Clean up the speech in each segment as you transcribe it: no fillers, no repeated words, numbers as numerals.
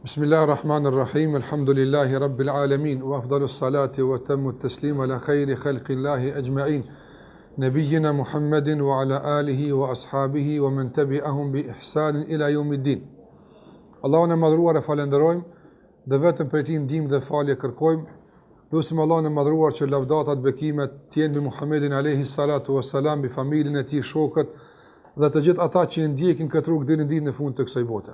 Bismillahirrahmanirrahim, alhamdulillahi rabbil alamin, wa afdalus salati wa tammu at-taslim ala khayri khalqillahi ajma'in, nabiyyina Muhammedin wa ala alihi wa ashabihi wa man tabi'ahum bi ihsanin ila yawmiddin. Allahun e madhruar e falenderojmë dhe vetëm prej tij ndihmë dhe falje kërkojmë. Lutim Allahun e madhruar që lavdatat, bekimet të jenë mbi Muhammedin alayhi salatu wassalam, mbi familjen e tij, shokët dhe të gjithë ata që ndjekin këtë rrugë deri në ditën e fundit të kësaj bote.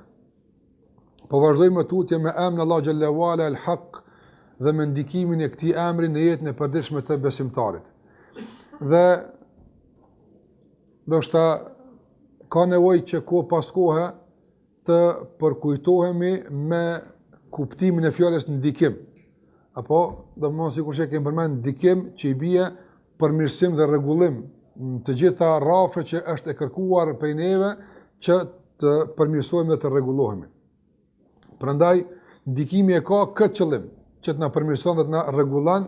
Po vazhdojmë tutje me emrin Allah xhallahu ala al-Haq dhe me ndikimin e këtij emri në jetën e përditshme të besimtarit. Dhe ndoshta ka nevojë që kohë pas kohe të përkujtohemi me kuptimin e fjalës ndikim. Apo domosdoshmë sikur që kemi përmend ndikim që i bie përmirësim dhe rregullim në të gjitha rrafet që është e kërkuar prej neve që të përmirësohemi dhe të rregullohemi. Prandaj ndikimi e ka këtë qëllim, që të na përmirëson dhe të na rregullon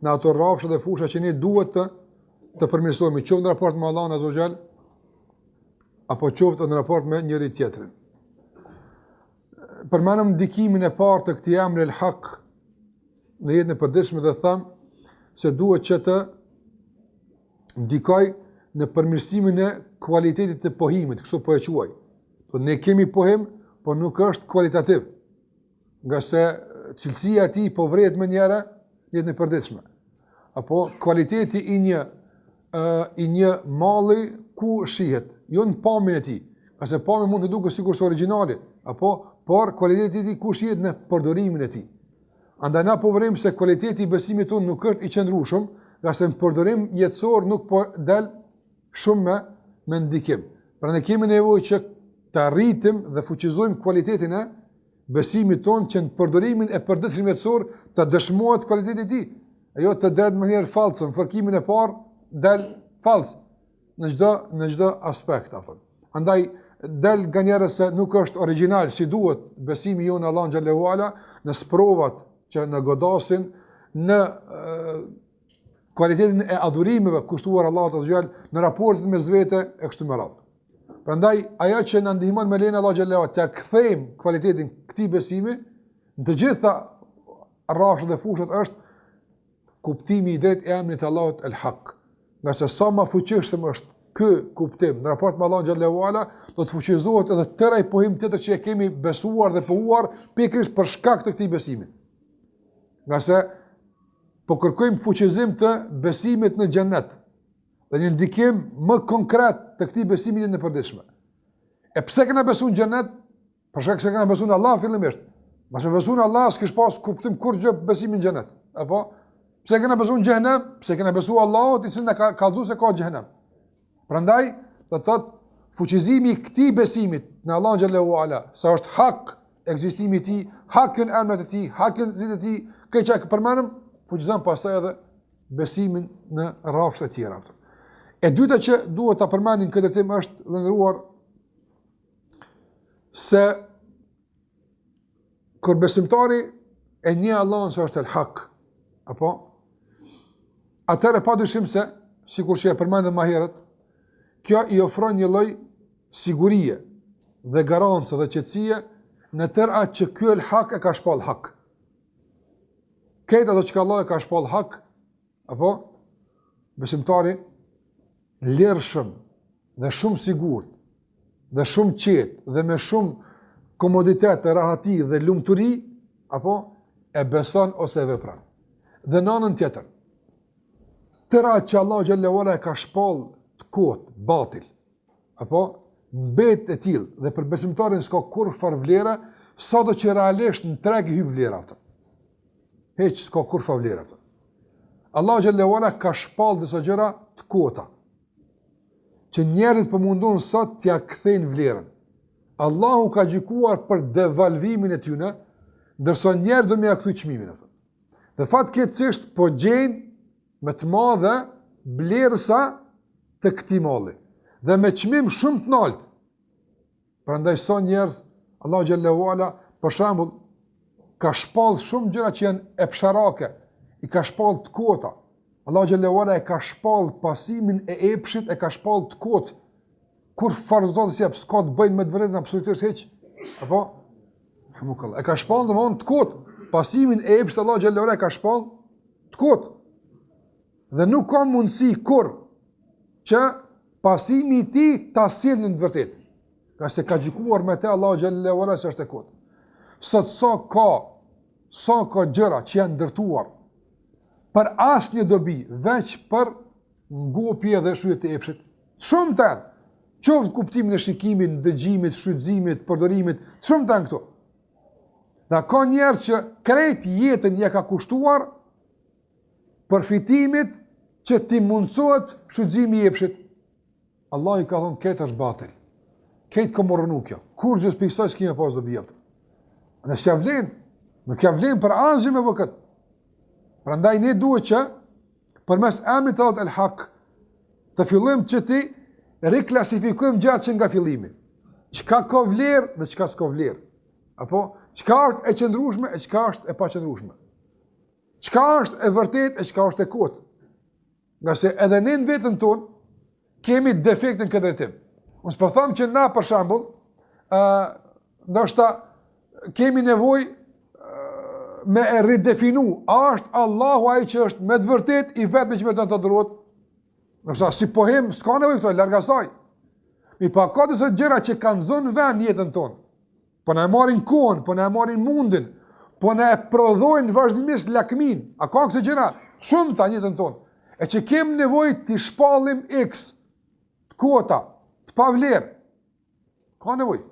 në ato rrafsha dhe fusha që ne duhet të përmirësohemi, qoftë në raport me Allahun azza wa jall, apo qoftë në raport me njëri tjetrin. Përmendëm ndikimin e parë të këtij emri el-Haq në jetën e përditshme dhe thamë se duhet që të ndikoj në përmirësimin e kualitetit të pohimit, kështu po e quaj. Po ne kemi pohim, po nuk është kualitativ, nga se cilësia e tij po vret më njëherë jetën e përditshme. Apo kualiteti i një malli ku shihet, jo në pamjen e tij, nga se pamja mund të duket sikur është origjinali, apo por kualiteti i tij ku shihet në përdorimin e tij. Andaj na po vrim se kualiteti i besimit tonë nuk është i qëndrueshëm, nga se në përdorim jetësor nuk po del shumë me ndikim. Prandaj kemi nevojë që të arritim dhe fuqizojmë kualitetin e besimit tonë që në përdorimin e përditshëm jetësor të dëshmohet kualiteti i tij. Ajo të del në mënyrë false, në fërkimin e parë del fals në çdo aspekt apo. Andaj del nganjëherë se nuk është origjinal si duhet besimi jonë në Allahun xhallahu ala, në sprovat që na godasin, në kualitetin e adhurimeve kushtuar Allahut azza wa jall, në raportet mes vete e kështu me radhë. Prandaj ajo që na ndihmon me lenin Allah xhallahu ta kthejmë kualitetin këtij besimi në të gjitha rrafshat e fushat është kuptimi i drejtë i emrit të Allahut el-Haq. Nga se sa më fuqishëm është ky kuptim në raport me Allah xhallahu ala, do të fuqizohet edhe tëra i pohim tjetër që e kemi besuar dhe pohuar pikërisht për shkak të këtij besimi. Nga se po kërkojmë fuqizim të besimit në xhennet. Dhe një ndikim më konkret të këtij besimi në përditshme. E pse kena besuar në xhennet? Për shkak se kena besuar në Allah fillimisht. Mos e besuar në Allah s'kish pas kuptim kur gjë besimin në xhennet. Apo pse kena besuar në xhenem? Pse kena besuar Allahut i cili na ka kallëzuar se ka xhenem. Prandaj do të thotë fuqizimi i këtij besimit në Allah xhallahu ala, sa është hak ekzistimi i tij, hakun emrat e tij, hakun zëtit e tij, këtë që përmendëm, fuqizon pastaj edhe besimin në rrafshat e tjera. E dyta që duhet ta përmendim këtë temë është lëndruar se kur besimtari e njeh Allahun se është el-Haq, apo atëherë padyshim se sikur që e përmendëm më herët, kjo i ofron një lloj sigurie dhe garancë dhe qetësie në tërë atë që ky el-Haq e ka shpall hak. Këtë ato që Allah e ka shpall hak, apo besimtari lirshëm dhe shumë sigurt dhe shumë qetë dhe me shumë komoditet dhe rahati dhe lumturi apo e beson ose e vepron. Dhe në anën tjetër, tëra që Allah xhallahu ala e ka shpall të kot, batil, apo mbet e tillë dhe për besimtarin s'ka kur far vlera, sado që realisht në treg hyj vlera ato. Hiç s'ka kur far vlera ato. Allah xhallahu ala ka shpall disa gjëra të kota, që njerëzit po mundon sot t'ia kthejnë vlerën. Allahu ka gjykuar për devalvimin e tyre, ndërsa njerëzit do m'ia kthejnë çmimin atë. Dhe fatkeqësisht po gjejnë me të madhe blerësa të këtij malli dhe me çmim shumë të lartë. Prandaj sa njerëz Allahu xhallahu ala për shembull ka shpall shumë gjëra që janë epsharake, i ka shpall të kota. Allah xhallahu ala e ka shpall pasimin e epshit, e ka shpall të kot. Kur farzot si s'ka të bëjnë me të vërtetën absolutisht hiç. Apo E ka shpall domthon të kot. Pasimin e epshit Allah xhallahu ala ka shpall të kot. Dhe nuk ka mundësi kur që pasimi i tij ta sjellë në të vërtetë. Ka se ka gjykuar me te Allah xhallahu ala se është e kot. Sot sa ka gjëra që janë ndërtuar për asnjë dobi, veç për ngopje dhe shryet e epshit. Shumë të janë. Qoftë kuptimin e shikimit, dëgjimit, shfrytëzimit, përdorimit, shumë të janë këto. Dhe ka njerë që krejt jetën ja ka kushtuar përfitimit që ti mundësohet shfrytëzimi i epshit. Allah i ka thonë, këtë është batil. Këtë ka morënu kjo. Kur gjës për kësaj s'kime pas do bjeftë. Nësë ja vlen, nuk ja vlen për anëzhi me vëkët. Prandaj ne duhet që përmes emrit të Allahut el-Hak të fillojmë që ti riklasifikojmë gjatë që nga fillimi. Çka ka vlerë dhe çka s'ka vlerë. Apo çka është e qëndrueshme e çka është e paqëndrueshme. Çka është e vërtetë e çka është e kotë. Nga se edhe ne në vetën tonë kemi defekte në këtë drejtim. Unë s'po them që na për shembull, ndoshta kemi nevojë me e ridefinu, a është Allahu ai që është me të vërtet i vetëm që meriton të adorohet? Ndoshta si pohem s'ka nevojë këto, larg asaj. Mi pa ka disa gjëra që kanë zonë vend jetën tonë. Po na marrin kohën, po na marrin mundin, po na e prodhojnë vazhdimisht lakmin. A ka këto gjëra shumë të jetën tonë? E që kem nevojë të shpallim X të kota, të pavlerë. Ka nevojë.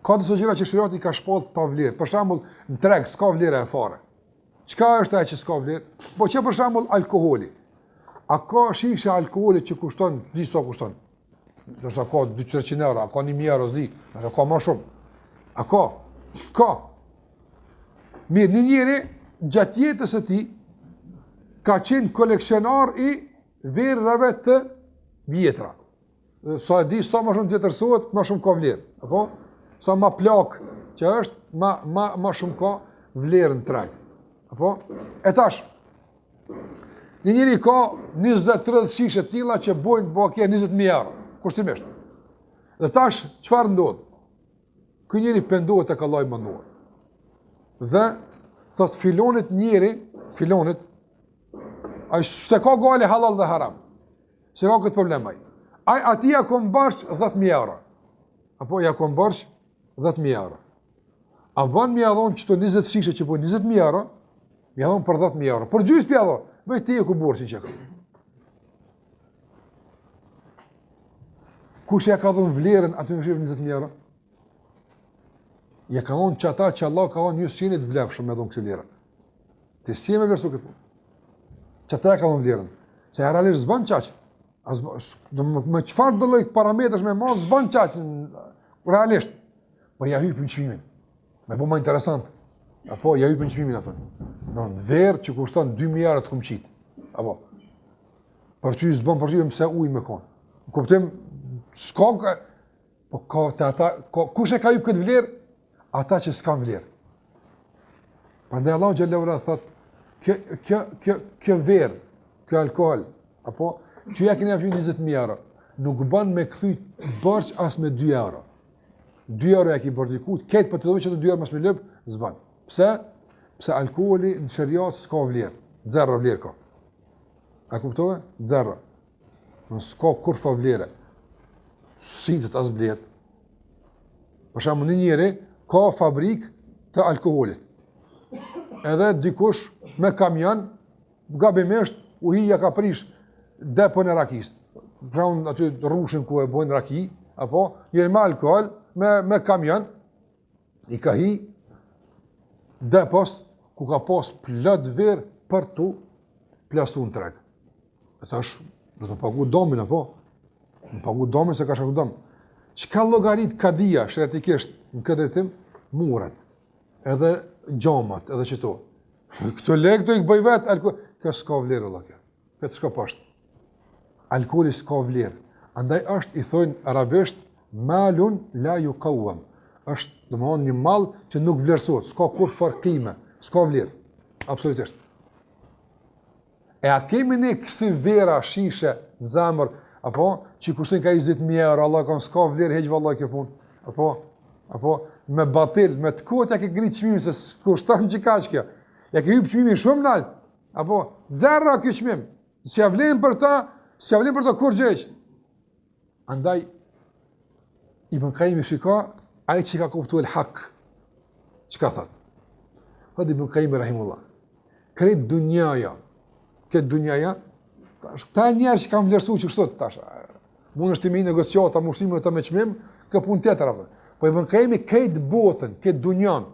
Ka disa gjëra që shariati ka shpall pa vlerë. Për shembull, në treg s'ka vlerë e fare. Çka është ajo që s'ka vlerë? Po që për shembull alkooli. A ka shishe alkooli që kushton, di sa kushton? Do të ka 200-300 euro, a ka 1000 euro zi, a ka më shumë. A ka? Ka. Mirë, një njeri gjatë jetës së tij ka qenë koleksionar i verrave të vjetra. Sa e di, sa më shumë vjetërsohet, më shumë ka vlerë. Apo? Sa ma plak që është, ma shumë ka vlerë në treg. Apo? E tash, një njëri ka 20-30 shishe tila që bojnë bakje 20.000 euro, kushtimisht. Dhe tash, qëfar ndodhë? Kë njëri pendohet e ka laj manduar. Dhe, thot, filonit, a se ka gale halal dhe haram. Se ka këtë problemaj. Ati ja kom bërsh 10.000 euro. Apo ja kom bërsh 10.000 euro. A ban mi adhon qëto 20 shishe që pojnë 20.000 euro, mi adhon për 10.000 euro. Për gjysë pi adhon, veç ti e ku borë që ka. Kush ja ka dhon vlerën aty në shifë 20.000 euro? Ja ka dhon që ata që Allah ka dhon një sinit vlefshëm me dhon kësi vlerën. Ti si e me vlerësu këtë punë? Që ata ja ka dhon vlerën. Se e realisht zban qaqë. Me qëfar do lojk parametrës me ma, zban qaqë. Realisht. Po ja hypin çmimin. Me po më interesant. Apo ja hypin çmimin atë. Në verë që kushton 2.000 euro të kumqit. Apo. Për ty s'bën përshypje pse ujë me kon. Kuptim, s'ka po ka të ata, kush e ka hyp këtë vlerë? Ata që s'kan vlerë. Prandaj Allahu xhallahu ala thotë, kjo verë, kjo alkool, apo që ja keni hapur 20.000 euro, nuk bën me kthy borx as me 2 euro. 2 euro ja ki bordikut, ketë për të dojë që të 2 euro mas me lëp, zban. Pse? Pse alkooli në shariat s'ka vlerë. Zero vlerë ka. A kuptove? Zero. S'ka kur fa vlerë. Shitët as blet. Për shamu një njeri ka fabrik të alkoholit. Edhe dikush me kamion, gabimisht, uhija ka prish depon e rakis. Praun aty rrushin ku e bojnë raki, apo njeri me alkohol, me kamion, i ka hi depos ku ka pas plot verë për tu plasu në treg. E tash, do të pagu domin, apo? Në pagu domin se ka shaku dom. Qka logarit kadia, shretikisht, në këtë drejtim? Muret, edhe gjamat, edhe qëto. Këto le, këto i këbëj vetë, kjo s'ka vlerë, Allah, kjo. Këtë s'ka pashtë. Alkoholi s'ka vlerë. Andaj është, i thojnë arabisht, malun la ju kauam. Është, domethënë, një mall që nuk vlerësohet, s'ka kur farkime, s'ka vlerë. Absolutisht. E a kemi ne kësi vera, shishe, në zemër, apo, që kushtojnë ka 20.000 euro, Allah, s'ka vlerë, heqë vallaj kjo punë, apo, me batil, me të kohët ja ke ngritë çmimin se kushton gjikaç kjo. Ja ke hyp çmimin shumë lart. Apo zerra ky çmim. Si ja vlen për ta, si ja vlen për ta kur gjëj. Andaj Ibn Qayyim shiko ai që ka kuptuar el-haq. Çka thot? Thot Ibn Qayyim rahimullah. Kret dunjaja. Këtë dunjaja, ta njerëz që kanë vlerësuar që kështu tash. Mund është të më negociata, mushtime të me çmim, kë punë tjetër apo. Po Ibn Qayyim këtë botën, këtë dunjan,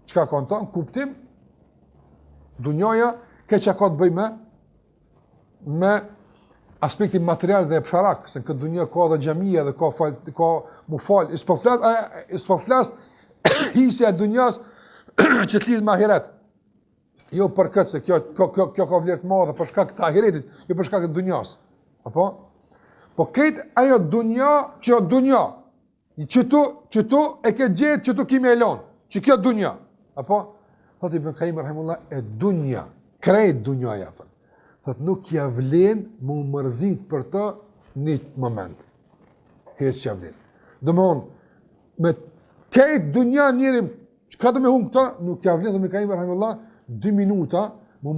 çka ka ton kuptim? Dunjaja që ka të bëjë me aspektin material dhe psharak, se në këtë dunjë ka edhe xhamia dhe ka mufal, s'po flas hisja e dunjas që të lidh me ahiret. Jo për këtë se kjo ka vlerë të madhe për shkak të ahiretit, jo për shkak të dunjas. Apo? Po këtë ajo dunja, që dunja, që tu e ke gjetë që tu kime e lonë, që kjo dunja. Apo? Thot Ibn Qayyim rahimullah e dunja, krejt dunjaja. Thot nuk ja vlen më mërzit për të një moment. Hes që ja vlen. Dëmon, me krejt dunja njëri, që ka të me humë këta, nuk ja vlen dhe Ibn Qayyim rahimullah 2 minuta më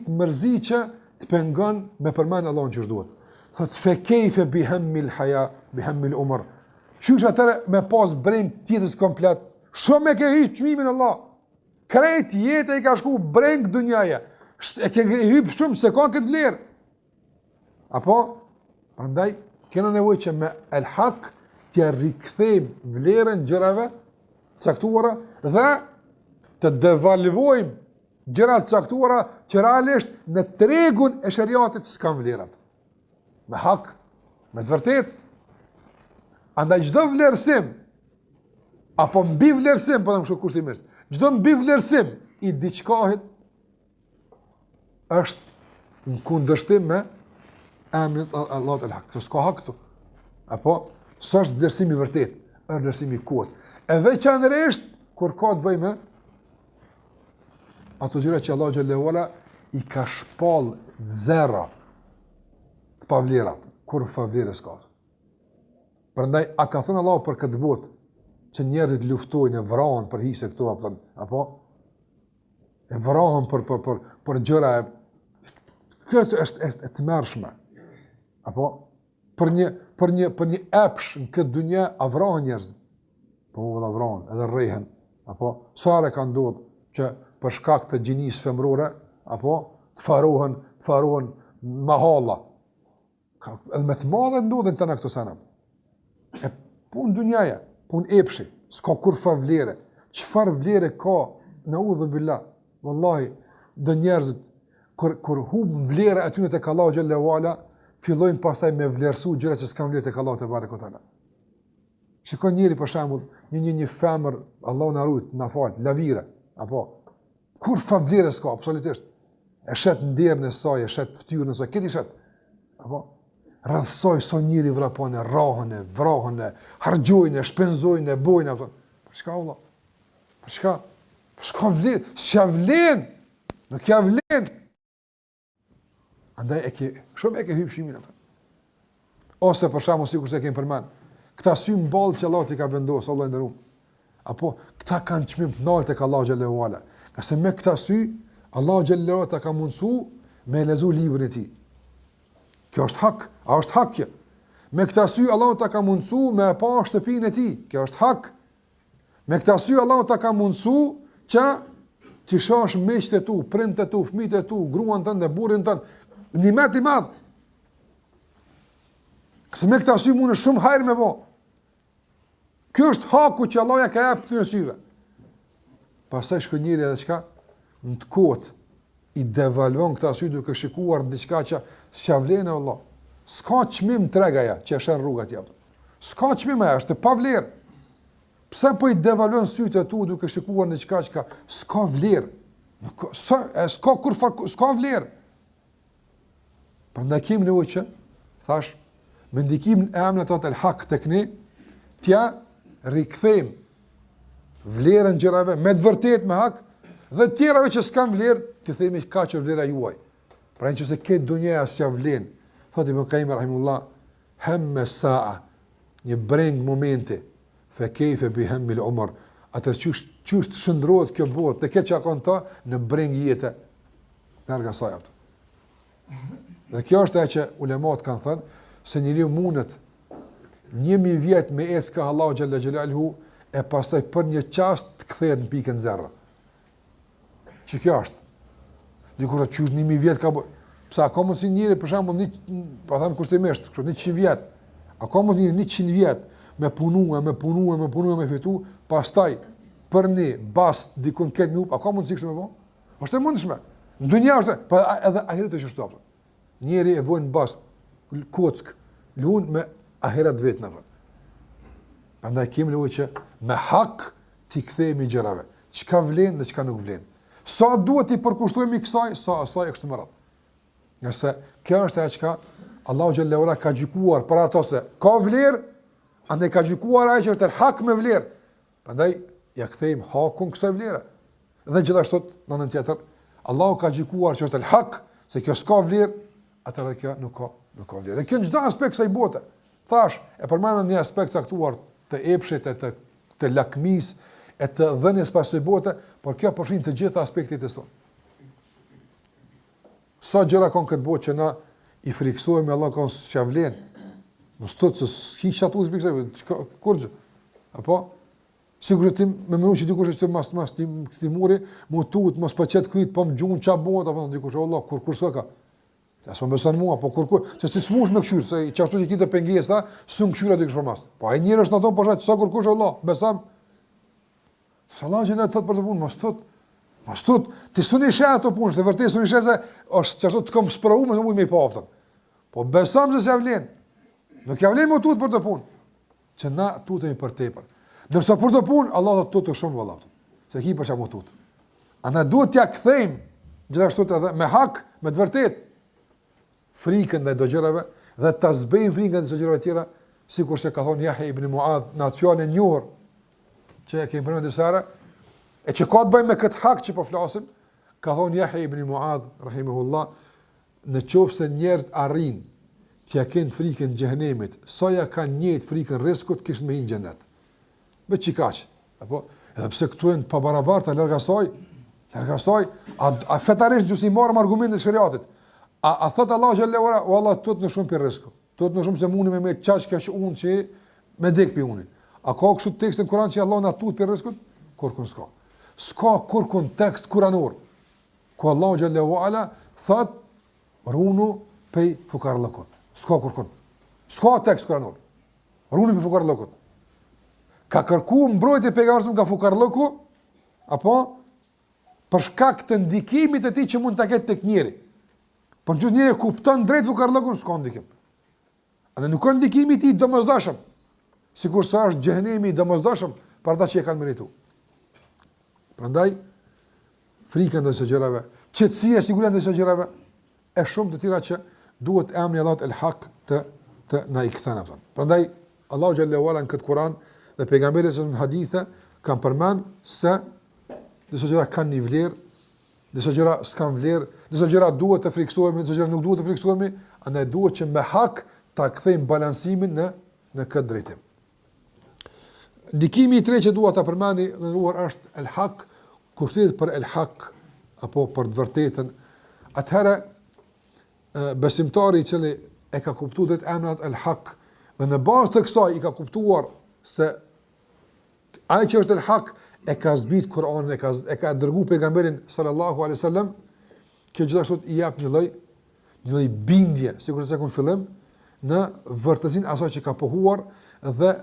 mërzit që të pengon me përmen Allah në që shduhet. Thot, fe kejfe bihemmil haja, bihemmil umër. Qysh atëre me pas breng tjetës komplet, shumë e ke hytë qmimin Allah. Krejt jetë e ka shku breng dunjaja. E ke hypë shumë se ka këtë vlerë. Apo? Prandaj, kena nevoj që me el-haq t'ja rikthejmë vlerën gjërave caktuara dhe të devalvojmë gjërat caktuara që realisht në tregun e shariatit s'kan vlerat. Me hak, me të vërtet. Andaj çdo vlerësim, apo mbi vlerësim, po të më shumë kushtimisht, çdo mbi vlerësim i diçkahit është në kundërshtim me emrin Allahut el-Haq. Kjo s'ka hak këtu. Apo s'është vlerësim i vërtet, është vlerësim i kot. E veçanërisht kur ka të bëjë me ato gjëra që Allah xhallahu ala i ka shpall zerra të pavlerat, kur favlerës ka. Prandaj a ka thënë Allah për këtë botë që njerëzit luftojnë, vrahen për hise këtu apo e vrahen për gjëra këtë është e tmerrshme. Apo për një epsh në këtë dunjë a vrahen njerëz. Po valla vrahen, edhe rrehen. Apo sa kanë ndodhur që për shkak të gjinisë femrore, apo të farohen mahalla. Edhe me të madhe ndodhin të në këto sana. E pun dunjaja, pun epshi, s'ka kur fa vlere. Qëfar vlere ka në udhë billah? Wallahi, dë njerëzit, kur hubë vlere atyne të Allahu xhallahu ala, fillojnë pasaj me vlerësu gjëra që s'kan vlerë të Allahu te barekotala. Shikon njëri për shembull, një femër, Allahu na rujt, na fal, lavire, apo kur fa vlerë s'ka, absolutisht. E shet nderën e saj, e shet ftyrën e saj, këtë i shet. Apo rrëthsoj so njëri vrapone, rahone, vrahone, hargjojne, shpenzojne, bojne, apo. Për shka, Allah? Për shka? Për shka vlen? S'ja vlen? Nuk ja vlen? Andaj shumë e ke hypë shimin, apo. Ose për shkakun sikur se kemi përmend, këta sy mballë që Allah t'i ka vendosur, Allah nderuam. Apo këta kanë çmim të lartë tek Allahu xhallahu ala. Ka se me këta sy Allahu xhallahu ala ta ka mundsu me lezu librin e tij. Kjo është hak, a është hak kjo? Me këta sy Allahu ta ka mundsu me pa shtëpinë e tij. Kjo është hak. Me këta sy Allahu ta ka mundsu që ti shohësh miqtë e tu, prindët e tu, fëmijët e tu, gruan tënde, burrin tënd, nimet i madh. Se me këta sy mund shumë hajër me bë. Kjo është haku që Allah ja ka jap këtyre syve. Pastaj shkon njëri edhe çka në të kot i devalvon këta sy duke shikuar diçka që s'ja vlen Allah. S'ka çmim tregaja që është në rrugat jap. S'ka çmim ajo, është pa vlerë. Pse po i devalvon sytë e tu duke shikuar diçka që s'ka vlerë. S'ka vlerë. Prandaj kemi nevojë që thash me ndikimin e emrit të el-Haq tek ne t'ja rikthejmë vlerën gjërave me të vërtet me hak dhe tjerave që s'kan vlerë të themi ka që vlera juaj. Pra në që se këtë dunja s'ja vlen, thot Ibn Qayyim rahimullah, hemme sa'a, një breng momenti, fe kejfe bi hemmil umër, atër qysh të shëndrohet kjo botë, dhe këtë që akon ta në breng jetë nërga saj atë. Dhe kjo është e që ulemat kanë thënë, se njëri mundet 1000 vjet me ecë ka Allahu xhalla xhelaluhu e pastaj për një çast të kthehet në pikën 0. Që kjo është. Dikur të qysh 1000 vjet ka pse ka mundsi njëri për shembull po them kushtimisht, kështu 100 vjet. A ka mundsi 100 vjet me punu, me fitu, pastaj për një bas dikun këtë nuk, a ka mundsi kështu me bë? Është e mundshme. Në dunja është, po edhe ahiret është kështu. Njëri e vjen bas kock, luan me ahiret vetën apo. Prandaj kemi nevojë që me hak t'i kthehemi gjërave. Çka vlen dhe çka nuk vlen. Sa duhet t'i përkushtojmë kësaj, sa asaj kështu më radh. Nëse kjo është ajo çka Allahu xhallahu ala ka gjykuar për ato se ka vlerë, andaj ka gjykuar ajo që është hak me vlerë. Prandaj ja kthejmë hakun kësaj vlere. Dhe gjithashtu në anën tjetër, Allahu ka gjykuar që është hak se kjo s'ka vlerë, atëherë kjo nuk ka vlerë. Dhe kjo në çdo aspekt kësaj bote. Thash, e përmendëm një aspekt caktuar të epshit, të lakmis, e të dhënies pas kësaj bote, por kjo përfshin të gjitha aspektet e sot. Sa gjëra kanë këtë botë që na i friksohemi, Allah ka s'ja vlen. Mos thotë se hiç ato us pikë, kurrë. Apo sigurisht me mënyrë që dikush është mas ti muri, mu tut mos pa çet kujt, po më gjun ça bëhet apo dikush, Allah kur s'ka. As po beson mua, po kur se si smush me këshyr, se çashtu që kitë pengesa, sun këshyra dikush për mas. Po ai njerëz në ato po sa kur kush Allah, besam. Sallallahu alaihi thot për të punë, mos thot, ti suni shë ato punë, të vërtet suni shë se është çashtu të kom sprovu me ujë me pa aftën. Po besam se s'ja vlen. Nuk ja vlen më tut për të punë. Që na tutemi për tepër. Ndërsa për të punë, Allah do të tutë shumë vëllai. Se ki për çamu tut. Ana duhet t'ja kthejmë gjithashtu edhe me hak, me të vërtetë frikën ndaj çdo gjërave dhe ta zbejmë frikën ndaj çdo gjërave tjera, sikur se ka thonë Yahya ibn Muadh në atë fjalë e njohur që e kemi përmendur disa herë, e që ka të bëjë me këtë hak që po flasim, ka thonë Yahya ibn Muadh rahimahullah, në qoftë se njerëz arrin t'ia kenë frikën xhehenemit, sa ja kanë njëjtë frikën rrezikut, kishin me hyrë në xhenet. Me çikaç, apo edhe pse këtu janë pa barabarta larg asaj, a fetarisht ju si marrim argumentin e shariatit. A thot Allah xhallahu ala, wallah tot në shumë për rrezik. Tot në shumë se mundi me çaq kaq unë që me dek pi unë. A ka kështu tekst në Kur'an që Allah na tut për rrezikut? Kurkun s'ka. S'ka kurkun tekst kuranor. Ku Allah xhallahu ala thot runu pe fukarallakun. S'ka kurkun. S'ka tekst kuranor. Runu pe fukarallakun. Ka kërkuar mbrojtje pejgamberit nga fukaralloku apo për shkak të ndikimit të tij që mund ta ketë tek njeri. Po nëse njëri kupton drejt fukarallokun, s'ka ndikim. Andaj nuk ka ndikimi i tij domosdoshëm. Sikur sa është xhehenemi domosdoshëm për ata që e kanë merituar. Prandaj frika ndaj kësaj gjërave, qetësia, siguria ndaj kësaj gjërave është shumë të tjera që duhet emri Allahut el-Hak të na i kthen ato. Prandaj Allahu xhallahu ala në këtë Kur'an dhe pejgamberi në hadithe kanë përmend se disa gjëra kanë një vlerë, disa gjëra s'kan vlerë, disa gjëra duhet të friksohemi, disa gjëra nuk duhet të friksohemi, andaj duhet që me hak ta kthejmë balancimin në këtë drejtim. Ndikimi i tretë që dua ta përmendi është el-hak, kur flitet për el-hak apo për të vërtetën, atëherë besimtari i cili e ka kuptuar drejt emrat el-hak dhe në bazë të kësaj i ka kuptuar se ai që është el-hak e ka zbrit Kur'anin, e ka dërguar pejgamberin sallallahu alaihi wasallam, që gjithashtu i jap një lloj bindje, sigurisht se në fillim, në vërtetësinë asaj që ka pohuar dhe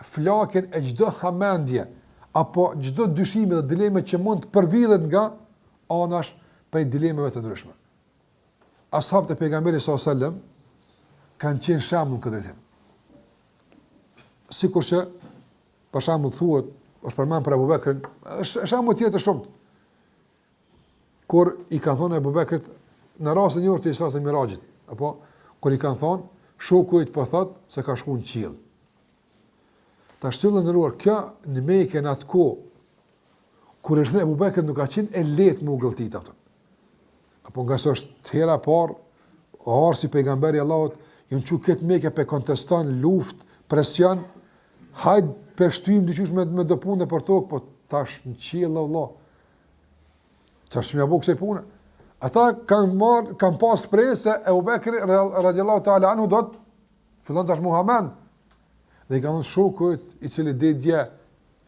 flakën e çdo hamendje apo çdo dyshime dhe dileme që mund të përvidhet nga anash prej dilemeve të ndryshme. Ashabët e pejgamberit sallallahu alaihi wasallam kanë qenë shembull këtë drejtim. Sikur që për shembull thuhet është përmend për Abu Bekrin, është shembull tjetër shumë. Kur i kanë thonë Abu Bekrit në rastin e njëjtë të Isra dhe Mirajit, apo kur i kanë thonë shokujt po thotë se ka shkuar në qiell. Tash të ndëruar kjo në Mekë në atë kohë kur është Abu Bekri nuk ka qenë e lehtë me u gëlltit atë. Apo nga sa është hera parë, si pejgamberi Allahut, ju në këtë Mekë pe konteston, luftë, presion, hajde peshtym dyqysh me do punë për tokë, po tash në qiell Allah. Çfarë më bëu kësaj pune? Ata kanë pas shpresë se Ebu Bekri radiallahu ta'ala anhu do të fillon tash Muhammed. Dhe i kanë thënë shokut i cili dje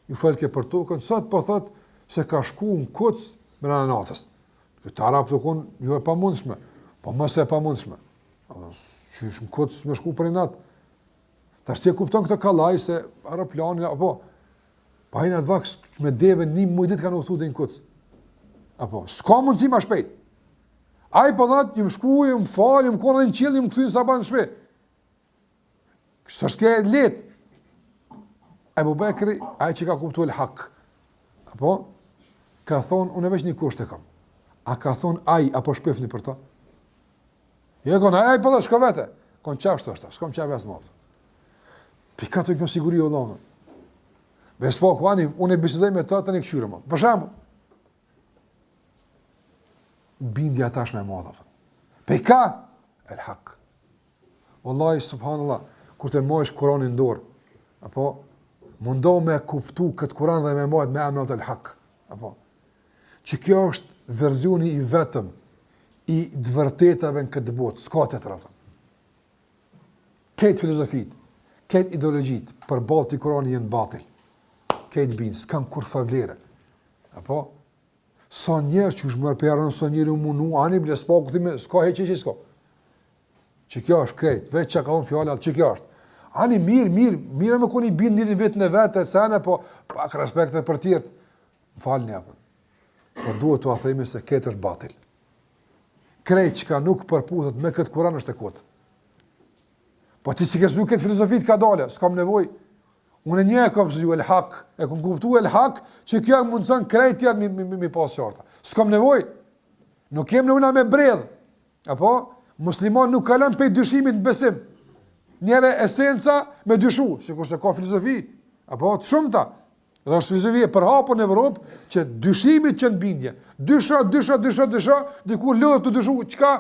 ju folke për tokën, sot po thot se ka shku në Kuc me natës. Këtë arab të kun ju e pamundshme, po mos e pamundshme. Qysh në Kuc me shku për natë. Tash ti e kupton këtë kallaj se aeroplani apo pa hina të vaks me deve 1 muaj ditë kanë udhëtuar në Kuc. Apo s'ka mundësi më shpejt. Ai po thot ju më shkuaj, më fal, më konë në qiell, më kthyn saban në shtëpi. S'është lehtë. Ebu Bekri, ai që ka kuptuar el-haq. Apo ka thonë unë veç një kusht e kam. A ka thonë ai apo shpefni për ta? Jo kon ai po do shko vete. Kon çfarë thoshta? S'kam çfarë as më. Pika të kjo siguri o Allah. Bespo kuani, unë e bisedoj me ta të një këshyre më. Për shembull, bindja tash me madha. Pika, el-haq. Wallahi, subhanallah, kur të mojsh Kur'anin në dorë, apo, mundoh me kuptu këtë Kur'an dhe me mojt me emnat el-haq. Apo, që kjo është verzioni i vetëm i dëvërtetave në këtë botë, s'ka të të rafën. Këtë filozofit, këtë ideologjit, për balë të Kur'ani jenë batil. Këtë bindë, s'kam kur favlere. Apo, sa njerë që është mërë përën, sa njerë u munu, ani ble s'pa këtime, s'ka heqe që s'ka. Që kjo është krejt, veç që ka unë fjallat, që kjo është. Ani mirë me koni bindë njëri vetë në vetë, sene, po pak respekte për tjertë. Më falë një apën. Po duhet të athejme se këtë është batil. Krejt që ka nuk përputhet me këtë Kur'an është e kotë. Po ti si kësë nuk këtë filozofit ka dole, s'kam nevoj. Unë një e kam sëgju el-haq, e kom kuptu el-haq, që kjo mundësën krejt tjetë mi pasë qarta. S'kam nevoj. Nuk kem në una me bredh. Apo? Musliman nuk kalan pe dyshimit në besim. Njëre esenca me dyshu, si kurse ka filozofi. Apo? Të shumëta. Dhe është filozofi e përhapur në Evropë, që dyshimit që në bindje. Dysha, diku lëdhë të dyshu, qka,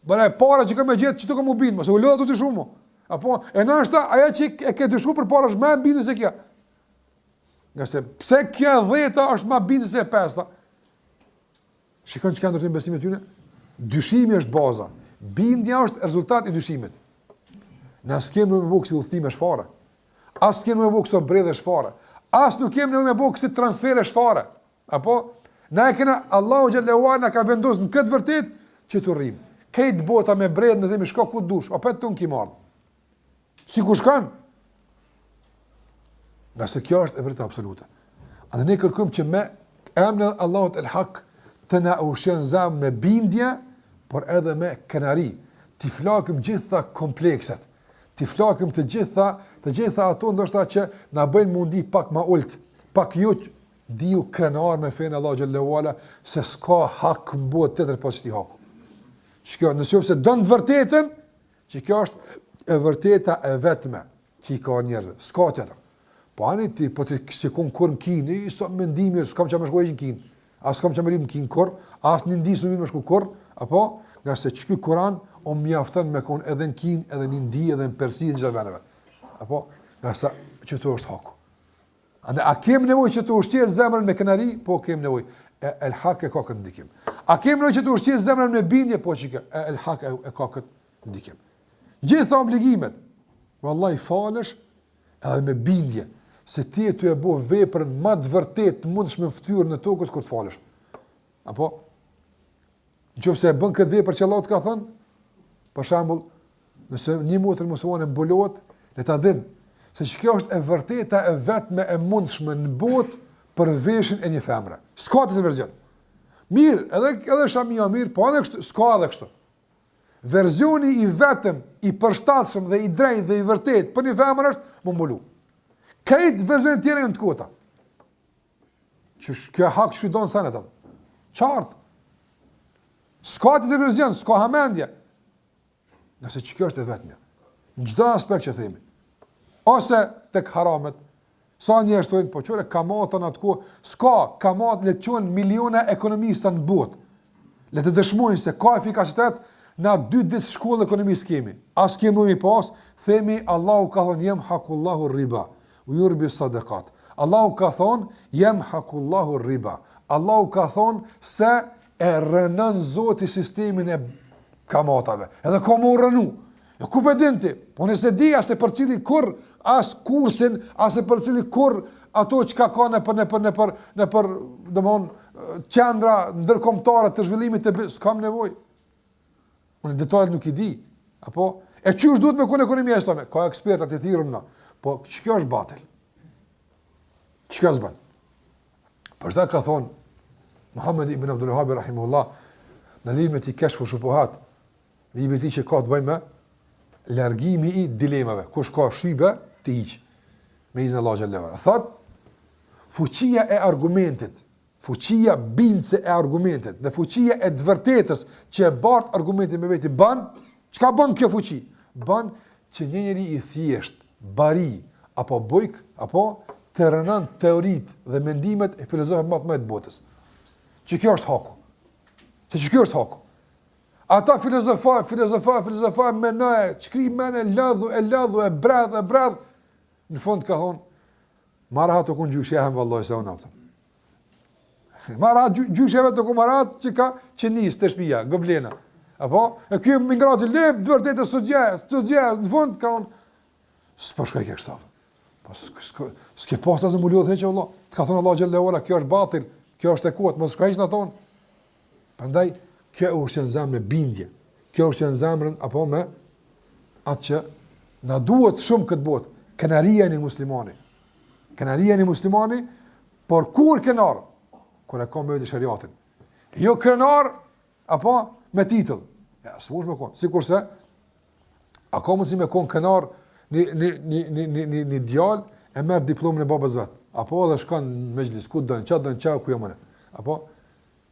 bëra e para që ka me gjithë, që të ka mu bindë, mëse u lëdhë të dyshu mu. Apo, e nashta, aja që e ke dyshu për para është ma bindë se kja. Nga se, pse kja 10 është ma bindë se 5. Shikon që ka ndërtim besimit tjune? Dyshimi është baza. Bindja është rezultat i dyshimit. Ne s'kem në me bëhë kësi udhëtime shfare. As s'kem në me bëhë këso bredhe shfare. As nuk kem në me bëhë kësi transfere shfare. Apo? Ne e kena, Allahu Gjellewala na ka vendosë në këtë vërtet që të rrimë. Kejtë bota me bredhe në dhemi shka ku dush, o petë të unë ki marë. Si ku shkan? Nga se kjo është e vërtet absolute. A dhe ne kërkëm që me emnë Allahut el-Haq të na ushen zamë me bindje, por edhe me kënari. Ti flakëm gjitha komplekset. Ti flakëm të gjitha ato ndoshta që na bëjnë mundi pak ma ullt, pak juq, diju krenar me fejnë Allah Gjellewala, se s'ka hak më bëhet të tërë pas që ti haku. Që kjo, nëse se dënë të vërtetën, që kjo është e vërteta e vetme që i ka njerëve, s'ka të tërë. Po ani ti, po të shikon kur në kinë, i so mendimi, s'kam që me shkoj në kinë, as s'kam që me rrim në kinë kur, as një ndisë në me shku kur, apo, nga se që kjo Kur'an, o mjaftën me konë edhe në kinë, edhe në Indi, edhe në Persi, në gjithë veneve. Apo, nga se që të është haku. Ande, a kem nevoj që të ushtjetë zemrën me kënari? Po, kem nevoj. El-haq e ka këtë ndikim. A kem nevoj që të ushtjetë zemrën me bindje? Po, që el-haq e ka këtë ndikim. Gjitha obligimet, vallaj falësh edhe me bindje, se ti e të e bo veprën ma të vërtet mund shme ftyrë në tokës kur të falësh. Apo? Në qofë se e bën këtë vepër që Allah të ka thënë, për shambull, nëse një motër muslimane mbulohet, le ta din, se që kjo është e vërteta e vetme e mundshme në botë për veshin e një femre. S'ka të verzion. Mirë, edhe shamia mirë, po edhe kështu, s'ka edhe kështu. Verzioni i vetëm, i përshtatshëm dhe i drejtë dhe i vërtet për një femër është më mbulu. Këtë verzion tjere në të kota. Që kjo hak shudon sa në tëmë. Qartë. S'ka të verzion, s'ka hamendje. Nëse që kjo është e vetëmja. Në çdo aspekt që themi. Ose tek haramet, sa njerëz thonë, po çore kamata në atë kohë, s'ka kamat le të quhen miliona ekonomista në botë. Le të dëshmojnë se ka efikasitet, na 2 ditë shkollë ekonomisë kemi. As kemi më pas, themi Allahu ka thënë yem hakullahu riba u yurbi sadaqat. Allahu ka thonë, yamhaqullahu riba. Allahu ka thonë se e rënën Zoti sistemin e kamatave. Edhe ka më rënu. E ku për dinti? Po nëse di as e për cili kur, as kursin, as e për cili kur ato që ka në për domthon qendra ndërkombëtare të zhvillimit të s'kam nevojë. Unë detajet nuk i di. Apo e çysh duhet me kon ekonomia islame? Ka eksperta të thirrur na. Po ç'kjo është batil? Ç'ka zban? Për ta ka thonë Muhammed ibn Abdul Wahhab rahimahullah në librin e Kashfu Shubuhat, libri i tij që ka të bëjë me largimi i dilemave. Kush ka shybe të hiq me izin Allah xhallahu ala. Thot fuqia e argumentit, fuqia bindse e argumentit dhe fuqia e të vërtetës që e bart argumentin me veti bën, çka bën kjo fuqi? Bën që një njeri i thjesht, bari apo bujk apo të rënon teoritë dhe mendimet e filozofëve më të botës. Që kjo është haku. Që kjo është haku. Ata filozofa menoj, shkrim menë e bradh. Në fund ka thonë, marahat të kun gjyshehem vëlloj se unë apëtëm. Marahat gjyshevet të kun marahat që ka që njës të shpija, gëblena. Apo? E kjo më ingrati lep, dëvërdet e studje, në fund ka thonë, s'po shkaj ke kështavë. S'ke posta zë më ljodhë heqe Allah. Të ka thonë Allah Gjellewala, kjo është batil, kjo është e kotë, mos shkaj që në tonë. Prandaj, kjo është që në zemrën me bindje, kjo është që në zemrën, apo me atë që na duhet shumë këtë botë, kënaria një muslimani. Kënaria një muslimani, por kur kënar, kur e ka me vetë shariatin. Jo kënar, apo me titull. Ja, së mund me konë. Si kurse, a ka mundësi me konë kënar një djallë e merë diplomin e babës vetë. Apo edhe shkan në mejlis, ku dënë, qa, ku jo mëne. Apo,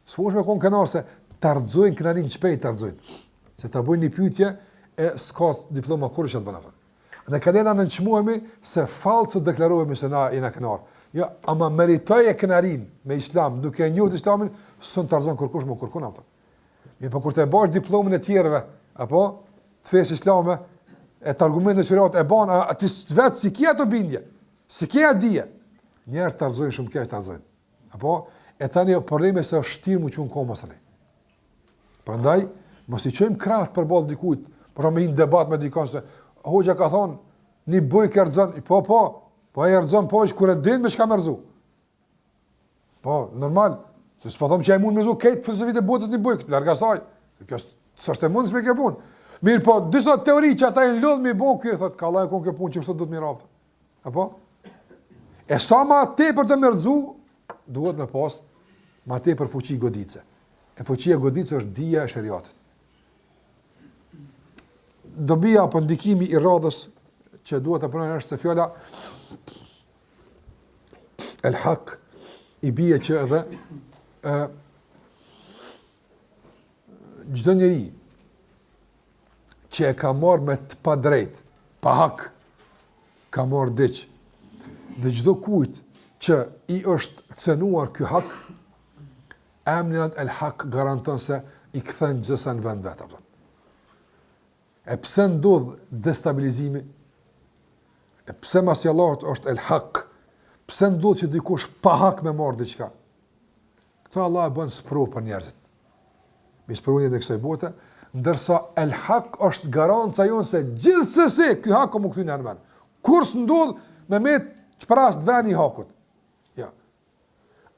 së mund me konë kënar se të rëdzojnë kënarin shpejt të rëdzojnë. Se të bujnë një pyetje e s'ka diploma kur që të bëna. Dhe këdena në nëqmuemi se falë që deklarohemi se na jena kënar. Jo, ama meritoj e kënarin me islam, duke njohët islamin, së në të rëdzojnë kërkush më kërkun ato. Po kur të e bash diplomin e tjerëve, apo të fesë islame, e të argumentet shariat e ban, ti vetë si kje ato bindje, si kje a dije, njerë të rëzojnë shumë kje të rëzojnë. Apo, e tani probleme se është shtirë mu që në komës të ne. Prandaj, mos i qojmë kratë për balë dikujt, për me një debat me dikon se, hoxha ka thonë, një bëjk e rëzën, po e rëzën, po është kur e din me shka me rëzu. Po, normal, se s'po thomë që e mund me rëzu, kejtë filosofit e botës një bëjk, larga saj, kjo s'është e mundës me kjo punë. Mirë po, disa teori që ata e në lodhë me i bo, kjo, thot, ka Allah e konë kjo punë që shtë do të miraptë. Apo? E sa ma te për të mërëzu, duhet me pas, ma te për fuqi goditëse. E fuqia goditëse është dija e shariatit. Dobija apo ndikimi i radhës që duhet të përnojnë është se fjalla el haq i bie që edhe gjdo njeri që e ka marrë me të pa drejt, pa hak, ka marrë dyq. Dhe gjdo kujt që i është cenuar ky hak, emninat el hak garanton se i këthen gjësa në vend vetë. E pse ndodh destabilizimi? E pse masi Allahut është el hak? Pse ndodh që dikush pa hak me marrë diqka? Këta Allah e bën sprovë për njerëzit. Mi sprovë një dhe kësaj bote, ndërsa el hak është garanca jonë se gjithsesi ky hak ka më këthy në nërmen. Kur së ndodh me që pras të veni i hakut. Ja.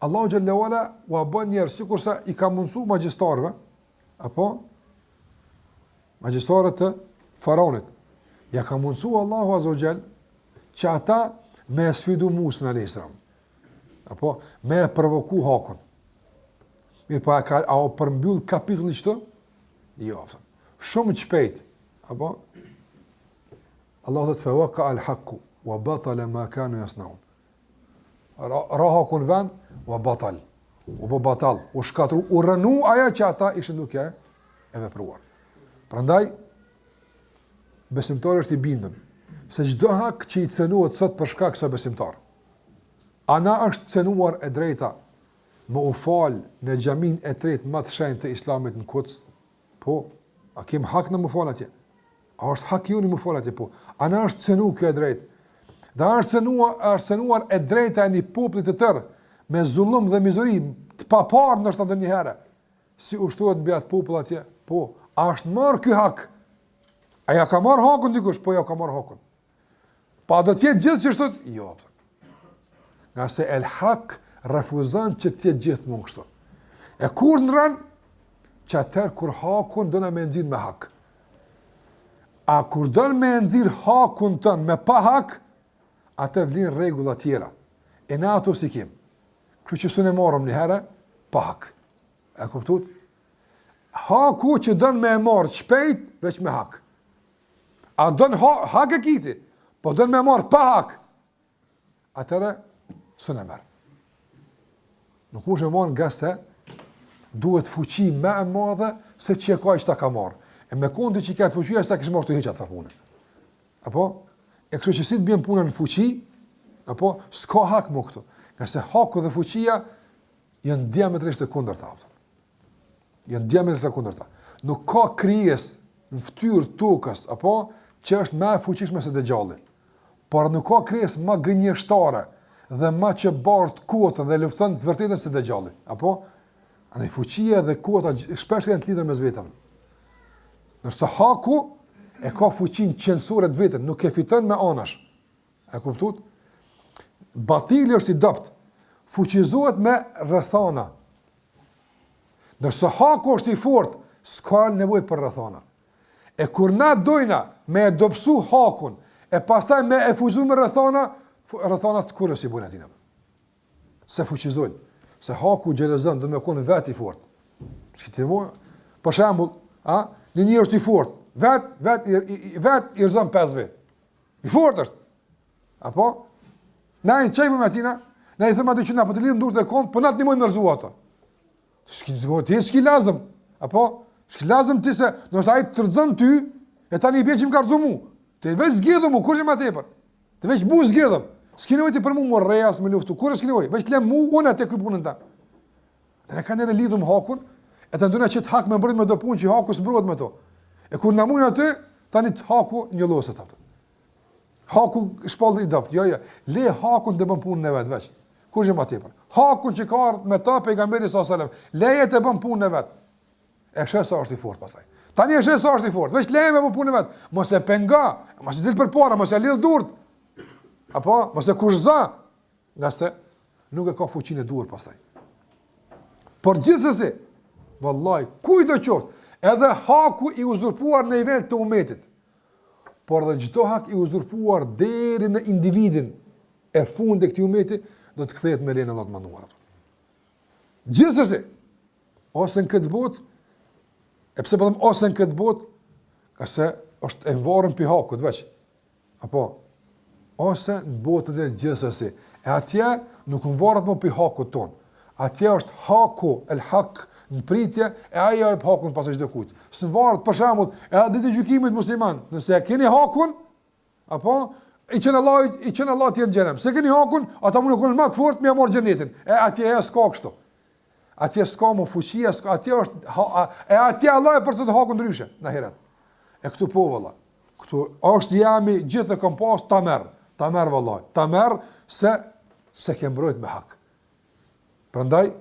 Allahu xhallahu ala u bën njerëz sikurse i ka mundsu magjistarëve, apo magjistarët të faraonit. Ja ka mundsu Allahu azza wa jall që ata me sfidu Musën alayhis salam. Apo me provoku hakun. Mirë pa a o përmbyll kapitulli qëto? Jo, shumë shpejt. Apo Allahu të fawqa al-haqqu wa batala ma kanu yasnaun. Ra hakun vend wa batal. U batal, u shkatru, u rënu aja që ata ishin duke e vepruar. Prandaj besimtari është i bindur se çdo hak që i cenohet sot për shkak se besimtar. Ana është cenuar e drejta më u fal në xhamin e tretë më të shenjtë të Islamit në Kuds. Po, a kem hak në më fal atje? A është hak joni më fal atje? Po, ana është cenu kjo e drejtë. Dhe arsenuar e drejta e një populli të tërë me zullum dhe mizori të paparë ndoshta ndonjëherë. Si ushtohet mbi atë popull atje? Po, a është marrë ky hak? A ja ka marrë hakun dikush? Po ja ka marrë hakun. Pa do të jetë gjithë që shtot? Jo. Nga se el hak refuzon që të jetë gjithmonë kështu. E kur ndran që atëherë kur hakun do na me nxirr me hak. A kur do me nxirr hakun ton me pa hak, atë vlen rregulla tjera. E na ato si kim. Kështu që s'u ne marrëm një herë pa hak. E kuptuat? Haku që don me e marr shpejt veç me hak. A don hak e kiti, po don me e marr pa hak. Atëra s'u ne merr. Nuk mund të marr nga se duhet fuqi më e madhe se që ka që ta ka marr. E me kondi që ka të fuqia s'ta kish marrë të heq atë punë. Apo e kështu që si të bën puna në fuqi, apo s'ka hak më këtu. Nga se haku dhe fuqia janë diametrisht të kundërta. Janë diametrisht të kundërta. Nuk ka krijes në fytyrë tokës, apo që është më e fuqishme se dëgjalli. Por nuk ka krijes më gënjeshtare dhe më që bart kotën dhe lufton të vërtetën se dëgjalli. Apo anë fuqia dhe kota shpesh janë të lidhur mes vetave. Nëse haku e ka fuqinë qendrore të vetën, nuk e fiton me anash. E kuptuat? Batili është i dopt, fuqizohet me rrethana. Nëse haku është i fortë, s'ka nevojë për rrethana. E kur na dojna me e dobësu hakun, e pastaj me e fuqizu me rrethana, rrethanat kurrë si bën aty. Se fuqizojnë. Se haku xhelozon do të më konë vetë i fortë. Si ti mo, për shembull, në një është i fortë, vet i zon 5 vet. I fortë është. Apo na i çajmë me atina, na i them atë që na po të lidhim durë të kom, po na të ndihmojmë mërzu ato. S'ki lazëm, apo s'ki lazëm ti se do të ai të rrezon ty, e tani i bie që më ka rrezu mua. Ti veç zgjidhëm u, kur që më tepër. Ti veç bu zgjidhëm. S'ki nevojë ti për mua rrejas me luftu. Kur s'ki nevojë, veç lëm mua unë atë krypunën ta. Dhe ne kanë lidhum hakun, e të ndona që të hak me mbrit me do punë që haku s'mbrohet me to. E kur na mund aty, tani të haku njolloset ato. Haku shpall i dopt. Jo. Le hakun të bën punën e vet veç. Kur që më tepër. Hakun që ka ardhur me ta pejgamberi sallallahu alajhi wasallam, leje të bën punën e vet. E sheh sa është i fortë pastaj. Tani e sheh sa është i fortë. Veç leje me bën punën e vet. Mos e penga, mos i dil përpara, mos e lidh durt. Apo mos e kushza, nga se nuk e ka fuqinë e duhur pastaj. Por gjithsesi, vallahi, kujdo qoftë, edhe haku i uzurpuar në nivel të umetit, por dhe çdo hak i uzurpuar deri në individin e fundit të këtij umeti do të kthehet me lenë Allah të manduar. Gjithsesi, ose në këtë botë, e pse po them ose në këtë botë, ka se është e varur mbi hakut veç. Apo ose në botën e gjithsesi. E atje nuk varet më mbi hakut ton. Atje është haku, el hak në pritje, e ajo e hakun pas çdo kujt. Së varet për shembull, edhe ditë e gjykimit musliman, nëse keni hakun, apo i qenë Allah të jenë xhenem. Se keni hakun, ata mund të konë më të fortë me marr xhenetin. E atje s'ka kështu. Atje s'ka më fuqi, atje është atje Allah e përcjell hakun ndryshe në ahiret. E këtu po valla. Këtu është jami gjithë në kompas ta merr vallahi. Ta merr se ke mbrojt me hak. Prandaj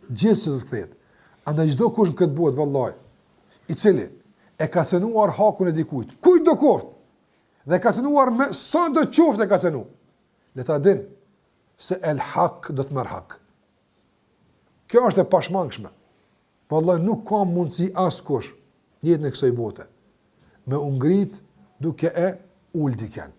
gjithë se të kthehet. Andaj çdo kush në këtë botë vallahi, i cili e ka cënuar hakun e dikujt, kujt do koft, dhe ka cënuar me sa do qoftë e ka cënu, le ta din se el hak do të merr hak. Kjo është e pashmangshme. Vallahi nuk ka mundësi askush jetën e kësaj bote me u ngrit duke e ul dikën.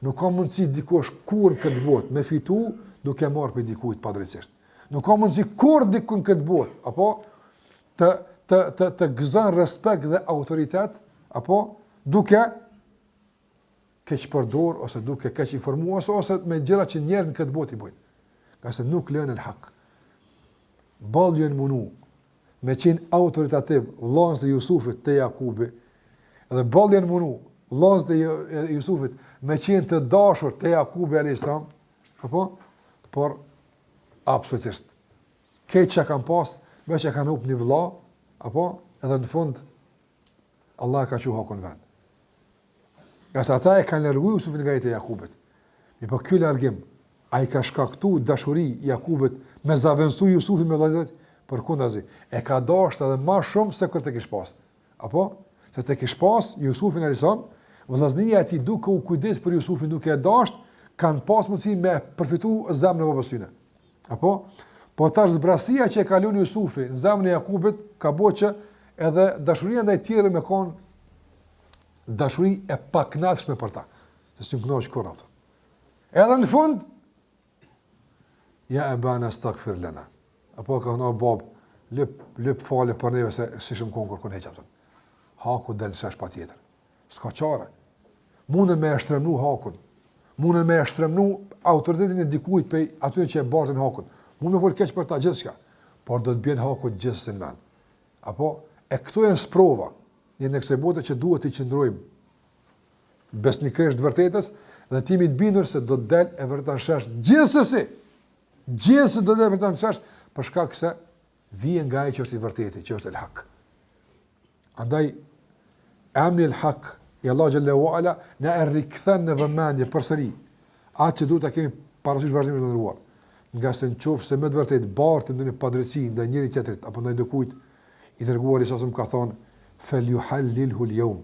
Nuk ka mundësi dikush kur këtë botë me fitu duke marrë për dikujt padrejtisht. Nuk ka mundësi kur dikun këtë botë, apo të gëzon respekt dhe autoritet, apo duke keq përdor ose duke keq informuar ose me gjëra që njerëzit në këtë botë i bojnë. Ka se nuk lën el hak. Ballën munu me qenë autoritativ vllazë të Jusufit te Jakubi, dhe ballën munu vllazë të Jusufit me qenë të dashur te Jakubi alayhis salam, apo por absolutisht keq që kanë pas, veç e kanë hup një vëlla, apo edhe në fund Allah ka qu hakun vend. Nga sa ata e kanë largu Jusufin nga jetë e Jakubit. Po ky largim, ai ka shkaktuar dashuri Jakubit me zaventsu Jusufin me vëllezërit, përkundazi. E ka dashur edhe më shumë se kur të kish pas. Apo se të kish pas Jusufin alayhisalam, vëllaznia e tij duke u kujdes për Jusufin, duke e dashur, kanë pas mundësi me përfitu zemrën e babës tyne. Apo po tash zbrasia që e ka lënë Jusufi në zemrën e Jakubit ka bëu që edhe dashuria ndaj tjerë me kon dashuri e pakënaqshme për ta. Se si kënaq kur ato. Edhe në fund ja abana astaghfir lana. Apo ka në bab lëp fale për neve se si shumë konkur kun heq ato. Haku del shesh patjetër. S'ka çare. Mundën me shtremnu hakun. Mundën me shtremnu autoritetin e dikujt pe aty që e bartën hakun. Mund me vol keq për ta gjithçka, por do të bjen haku gjithsesi në vend. Apo e këto janë sprova. Në kësaj bote që duhet të qëndrojmë besnikërisht të vërtetës dhe timi të bindur se do të del e vërtetë shesh gjithsesi. Gjithsesi do të del e vërtetë shesh për shkak se vjen nga ai që është i vërtetë, që është el hak. Andaj amni el hak i Allah xhallahu ala na rrikthen në vëmendje përsëri atë që duhet ta kemi parasysh vazhdimisht të ndëruar. Nga se në qofë se me të vërtet bartë në një padrësi ndaj njëri tjetrit, apo ndaj dikujt, i dërguari sa ka thonë, fel ju hallilhu l'jawm,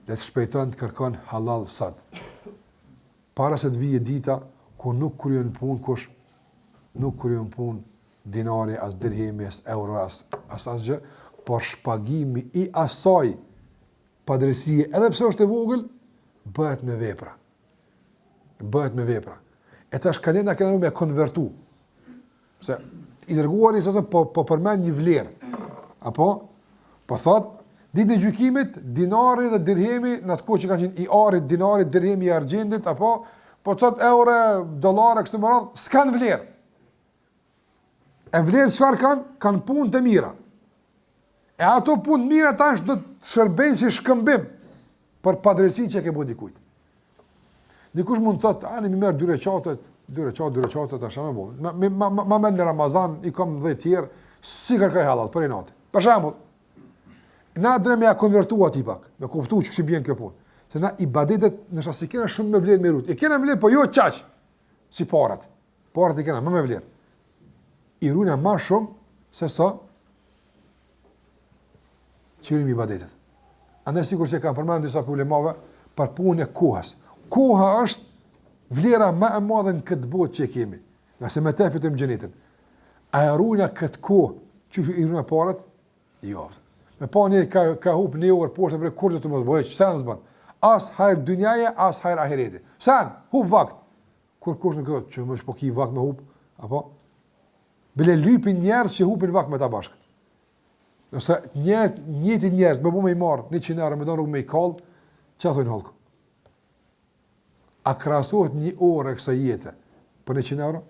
le të shpejton të kërkon halal sad. Para se të vije dita, ku nuk kryen punë kush, nuk kryen punë dinari, as dirhemi, as euro, as asgjë, por shpagimi i asaj padrësie, edhe pse është e vogël, bëhet me vepra. Bëhet me vepra. E tash kalena kanë me konvertu. Se i dërguari sot po përmend një vlerë. Apo po thot ditën e gjykimit dinari dhe dirhemi në atë kohë që kanë qenë i arit, dinari, dirhemi i argjendit, apo po thot euro, dollar kështu më radh, s'kan vlerë. E vlerë çfarë kanë? Kanë punë të mira. E ato punë të mira tash do të shërbejnë si shkëmbim për padrejtinë që ke bëu dikujt. Dikush mund të thotë, ani më merr dy recate tash më bon. Ma në Ramazan i kam 10 tjerë, si kërkoj halal për natë. Për shembull, na do me ja konvertua ti pak, me kuptuar çu bën kjo punë. Se na ibadetet në shasi kena shumë me vlerë me rut. E kena me vlerë, po jo çaq si parat. Parat i kena më me vlerë. I runa më shumë se sa çirim ibadetet. Andaj sigurisht që kanë përmendur disa problemave për punën e kohës. Koha është vlera më e madhe në këtë botë që kemi. Nga se me te fitojmë xhenetin. A e rujna këtë kohë që i rujna parat? Jo. Me pa njëri ka hup një orë poshtë për kur të mos bëjë, sen s'ban. As hajr dunjaje, as hajr ahireti. Sen, hup vakt. Kur kush nuk thotë që më shpo ki vakt me hup, apo? Bile lypin njerëz që hupin vakt me ta bashkë. Nëse njëti njerëz më bu me i marë 100 euro me do rrugë me i kallë, që thojnë halkë? A krahasohet një orë e kësaj jete për 100 euro?